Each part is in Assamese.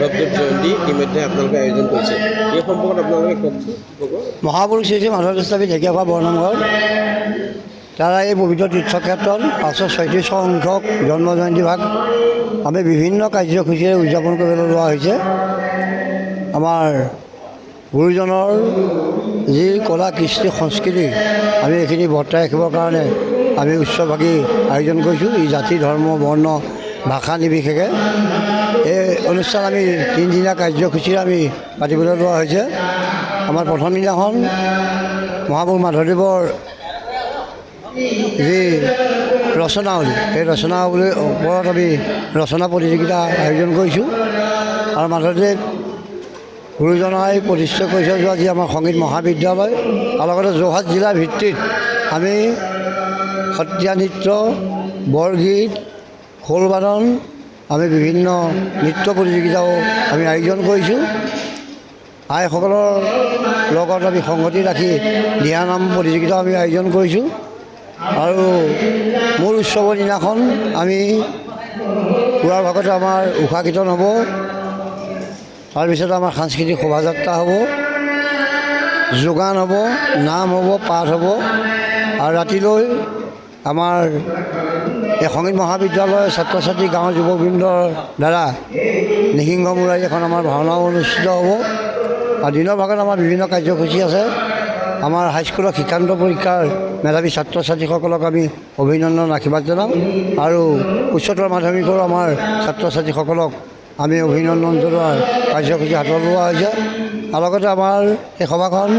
মাধৱদেৱ জয়ন্তী ইতিমধ্যে আপোনালোকে আয়োজন কৰিছে। এই সম্পৰ্কত আপোনালোকে কওকচোন। মহাপুৰুষ শ্ৰী শ্ৰী মাধৱ গোস্বামী ঢেকীয়াখোৱা বৰনামঘৰ দ্বাৰা এই পবিত্ৰ তীৰ্থক্ষেত্ৰত 536 সংখ্যক জন্ম জয়ন্তী ভাগ আমি বিভিন্ন কাৰ্যসূচীৰে উদযাপন কৰিবলৈ লোৱা হৈছে। আমাৰ গুৰুজনৰ যি কলা কৃষ্টি সংস্কৃতি আমি এইখিনি বৰ্তাই ৰাখিবৰ কাৰণে আমি উৎসৱভাগী আয়োজন কৰিছোঁ। ই জাতি ধৰ্ম বৰ্ণ ভাষা নিৰ্বিশেষে এই অনুষ্ঠান আমি 3 দিনীয়া কাৰ্যসূচীৰে আমি পাতিবলৈ লোৱা হৈছে। আমাৰ প্ৰথম দিনাখন মহাপুৰুষ মাধৱদেৱৰ যি ৰচনাৱলী, সেই ৰচনাৱলীৰ ওপৰত আমি ৰচনা প্ৰতিযোগিতা আয়োজন কৰিছোঁ। আৰু মাধৱদেৱ গুৰুজনাই প্ৰতিষ্ঠা কৰি থৈ যোৱা যি আমাৰ সংগীত মহাবিদ্যালয় আৰু লগতে যোৰহাট জিলাৰ ভিত্তিত আমি সত্ৰীয়া নৃত্য, বৰগীত, খোলবাদন, আমি বিভিন্ন নৃত্য প্ৰতিযোগিতাও আমি আয়োজন কৰিছোঁ। আইসকলৰ লগত আমি সংগতি ৰাখি দিহানাম প্ৰতিযোগিতাও আমি আয়োজন কৰিছোঁ। আৰু মূল উৎসৱৰ দিনাখন আমি পুৱাৰ ভাগতে আমাৰ উষা কীৰ্তন হ'ব, তাৰপিছত আমাৰ সাংস্কৃতিক শোভাযাত্ৰা হ'ব, যোগান হ'ব, নাম হ'ব, পাঠ হ'ব। আৰু ৰাতিলৈ আমাৰ এই সংগীত মহাবিদ্যালয়ৰ ছাত্ৰ ছাত্ৰী গাঁৱৰ যুৱবৃন্দৰ দ্বাৰা নিসিংহ মুৰাৰী এখন আমাৰ ভাওনাও অনুষ্ঠিত হ'ব। আৰু দিনৰ ভাগত আমাৰ বিভিন্ন কাৰ্যসূচী আছে। আমাৰ হাইস্কুলৰ শিক্ষান্ত পৰীক্ষাৰ মেধাৱী ছাত্ৰ ছাত্ৰীসকলক আমি অভিনন্দন আশীৰ্বাদ জনাম। আৰু উচ্চতৰ মাধ্যমিকৰো আমাৰ ছাত্ৰ ছাত্ৰীসকলক আমি অভিনন্দন জনোৱাৰ কাৰ্যসূচী হাতত লোৱা হৈছে। আৰু লগতে আমাৰ এই সভাখন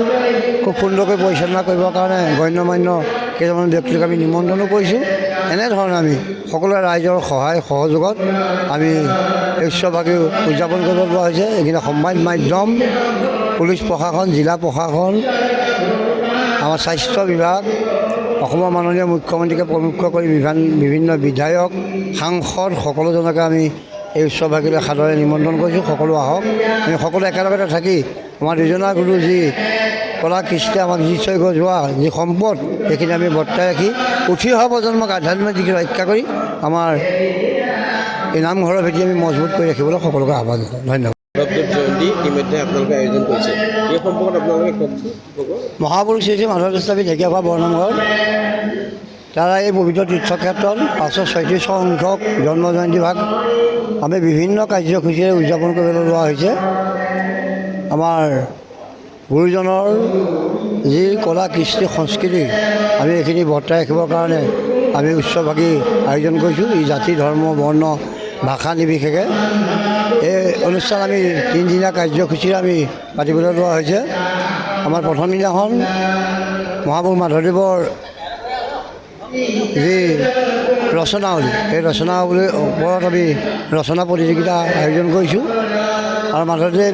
খুব সুন্দৰকৈ পৰিচালনা কৰিবৰ কাৰণে গণ্যমান্য কেইজনমান ব্যক্তিক আমি নিমন্ত্ৰণো কৰিছোঁ। এনেধৰণে আমি সকলোৱে ৰাইজৰ সহায় সহযোগত আমি এই উৎসৱভাগী উদযাপন কৰিব লোৱা হৈছে। এইখিনি সংবাদ মাধ্যম, পুলিচ প্ৰশাসন, জিলা প্ৰশাসন, আমাৰ স্বাস্থ্য বিভাগ, অসমৰ মাননীয় মুখ্যমন্ত্ৰীকে প্ৰমুখ কৰি বিভিন্ন বিধায়ক, সাংসদ সকলোজনকে আমি এই উৎসৱভাগীলৈ সাদৰে নিমন্ত্ৰণ কৰিছোঁ। সকলো আহক, আমি সকলো একেলগতে থাকি আমাৰ দুজনা গুৰু যি কলা কৃষ্টি আমাক দি থৈ যোৱা যি সম্পদ, সেইখিনি আমি বৰ্তাই ৰাখি উঠি অহা প্ৰজন্মক আধ্যাত্মিক দিশে ৰক্ষা কৰি আমাৰ এই নামঘৰৰ ভেটি আমি মজবুত কৰি ৰাখিবলৈ সকলোকে আহ্বান জনাওঁ। ধন্যবাদ। মাধৱদেৱ জয়ন্তী ইতিমধ্যে আপোনালোকে আয়োজন কৰিছে। এই সম্পৰ্কত আপোনালোকে কওকচোন। মহাপুৰুষ শ্ৰী শ্ৰী মাধৱ গোস্বামী ঢেকীয়াখোৱা বৰনামঘৰ দ্বাৰা এই পবিত্ৰ তীৰ্থক্ষেত্ৰত 536 সংখ্যক জন্ম জয়ন্তী ভাগ আমি বিভিন্ন কাৰ্যসূচীৰে উদযাপন কৰিবলৈ লোৱা হৈছে। আমাৰ গুৰুজনৰ যি কলা কৃষ্টি সংস্কৃতি আমি এইখিনি বৰ্তাই ৰাখিবৰ কাৰণে আমি উৎসৱভাগী আয়োজন কৰিছোঁ। ই জাতি ধৰ্ম বৰ্ণ ভাষা নিৰ্বিশেষে এই অনুষ্ঠান আমি 3 দিনীয়া কাৰ্যসূচীৰে আমি পাতিবলৈ লোৱা হৈছে। আমাৰ প্ৰথম দিনাখন মহাপুৰুষ মাধৱদেৱৰ যি ৰচনাৱলী, সেই ৰচনাৱলীৰ ওপৰত আমি ৰচনা প্ৰতিযোগিতা আয়োজন কৰিছোঁ। আৰু মাধৱদেৱ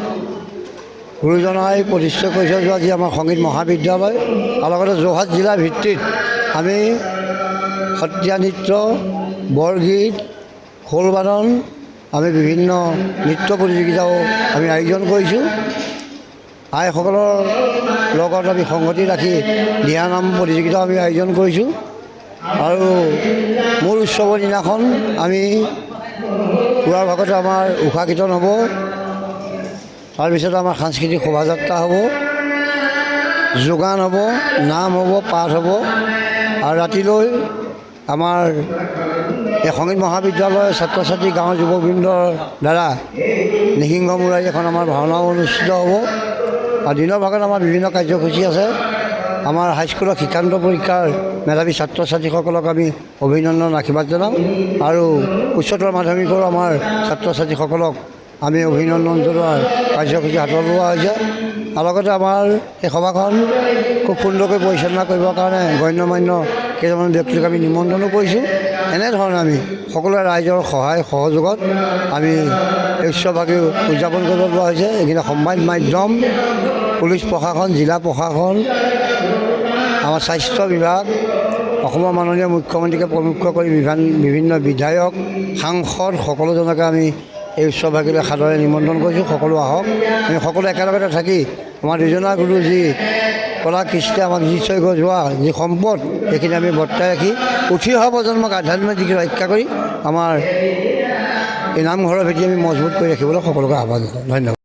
গুৰুজনাই প্ৰতিষ্ঠা কৰি থৈ যোৱা যি আমাৰ সংগীত মহাবিদ্যালয় আৰু লগতে যোৰহাট জিলাৰ ভিত্তিত আমি সত্ৰীয়া নৃত্য, বৰগীত, খোলবাদন, আমি বিভিন্ন নৃত্য প্ৰতিযোগিতাও আমি আয়োজন কৰিছোঁ। আইসকলৰ লগত আমি সংগতি ৰাখি দিহানাম প্ৰতিযোগিতাও আমি আয়োজন কৰিছোঁ। আৰু মূল উৎসৱৰ দিনাখন আমি পুৱাৰ ভাগতে আমাৰ উষা কীৰ্তন হ'ব, তাৰপিছত আমাৰ সাংস্কৃতিক শোভাযাত্ৰা হ'ব, যোগান হ'ব, নাম হ'ব, পাঠ হ'ব। আৰু ৰাতিলৈ আমাৰ এই সংগীত মহাবিদ্যালয়ৰ ছাত্ৰ ছাত্ৰী গাঁৱৰ যুৱবৃন্দৰ দ্বাৰা নিসিংহ মুৰাৰী এখন আমাৰ ভাওনাও অনুষ্ঠিত হ'ব। আৰু দিনৰ ভাগত আমাৰ বিভিন্ন কাৰ্যসূচী আছে। আমাৰ হাইস্কুলৰ শিক্ষান্ত পৰীক্ষাৰ মেধাৱী ছাত্ৰ ছাত্ৰীসকলক আমি অভিনন্দন আশীৰ্বাদ জনাম। আৰু উচ্চতৰ মাধ্যমিকৰো আমাৰ ছাত্ৰ ছাত্ৰীসকলক আমি অভিনন্দন জনোৱাৰ কাৰ্যসূচী হাতত লোৱা হৈছে। আৰু লগতে আমাৰ এই সভাখন খুব সুন্দৰকৈ পৰিচালনা কৰিবৰ কাৰণে গণ্যমান্য কেইজনমান ব্যক্তিক আমি নিমন্ত্ৰণো কৰিছোঁ। এনেধৰণে আমি সকলোৱে ৰাইজৰ সহায় সহযোগত আমি এই উৎসৱভাগী উদযাপন কৰিব লোৱা হৈছে। এইখিনি সংবাদ মাধ্যম, পুলিচ প্ৰশাসন, জিলা প্ৰশাসন, আমাৰ স্বাস্থ্য বিভাগ, অসমৰ মাননীয় মুখ্যমন্ত্ৰীকে প্ৰমুখ কৰি বিভিন্ন বিধায়ক, সাংসদ সকলোজনকে আমি এই উৎসৱভাগীলৈ সাদৰে নিমন্ত্ৰণ কৰিছোঁ। সকলো আহক, আমি সকলো একেলগতে থাকি আমাৰ দুজনা গুৰু যি কলা কৃষ্টি আমাক দি থৈ যোৱা যি সম্পদ, সেইখিনি আমি বৰ্তাই ৰাখি উঠি অহা প্ৰজন্মক আধ্যাত্মিক দিশে ৰক্ষা কৰি আমাৰ এই নামঘৰৰ ভেটি আমি মজবুত কৰি ৰাখিবলৈ সকলোকে আহ্বান জনাওঁ। ধন্যবাদ।